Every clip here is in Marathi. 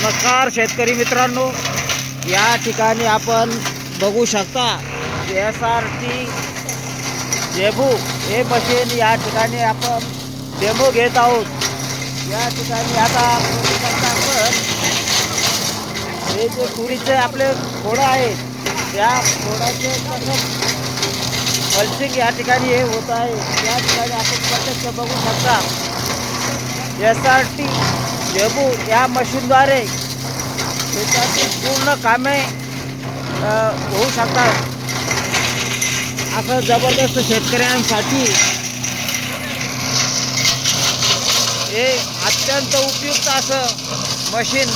नमस्कार शेतकरी मित्रांनो, या ठिकाणी आपण बघू शकता SRT जेबू हे मशीन या ठिकाणी आपण डेमो घेत आहोत। या ठिकाणी आता बघू शकता आपण हे जे तुरीचे आपले खोडं आहेत त्या खोडाचे मल्चिंग या ठिकाणी हे होत आहे। या ठिकाणी आपण प्रत्यक्ष बघू शकता SRT जेबू या मशीनद्वारे शेताची पूर्ण कामे होऊ शकतात। असं जबरदस्त शेतकऱ्यांसाठी हे अत्यंत उपयुक्त असं मशीन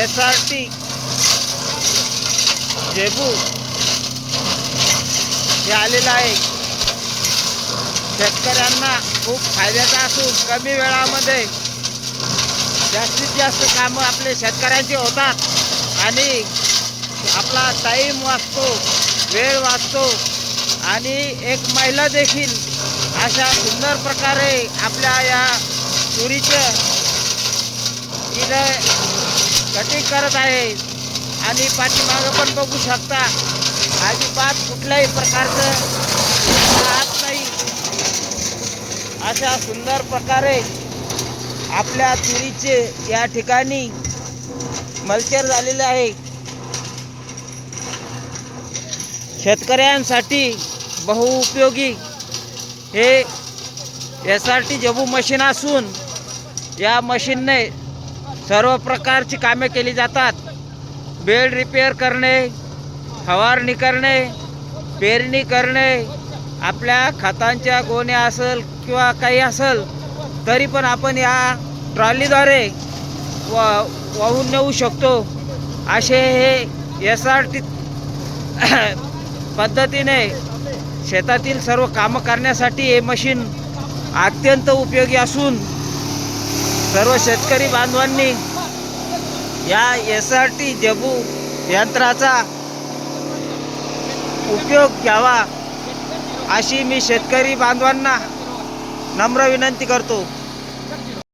SRT जेबू हे आलेलं आहे। शेतकऱ्यांना खूप फायद्याचा असून कमी वेळामध्ये जास्तीत जास्त कामं आपले शेतकऱ्यांचे होतात आणि आपला टाईम वाचतो, वेळ वाचतो आणि एक महिला देखील अशा सुंदर प्रकारे आपल्या या तुरीचे इथे कटिंग करत आहे। आणि पाठीमागं पण बघू शकता अजिबात कुठल्याही प्रकारचं हात नाही। अशा सुंदर प्रकारे आपल्या तुरीचे या ठिकाणी मल्चर झालेले आहे। शेतकऱ्यांसाठी बहुउपयोगी हे SRT जेबू मशीन असून या मशीनने सर्व प्रकारची कामे केली जातात। बेड रिपेअर करणे, फवारणी करणे, पेरणी करणे, आपल्या खतांच्या गोण्या असेल किंवा काही असेल तरी पण आपण या ट्रॉलीद्वारे वाहून नेऊ शकतो। असे हे SRT पद्धतीने शेतातील सर्व कामं करण्यासाठी हे मशीन अत्यंत उपयोगी असून सर्व शेतकरी बांधवांनी या SRT जेबू यंत्राचा उपयोग घ्यावा अशी मी शेतकरी बांधवांना नम्र विनंती करतो।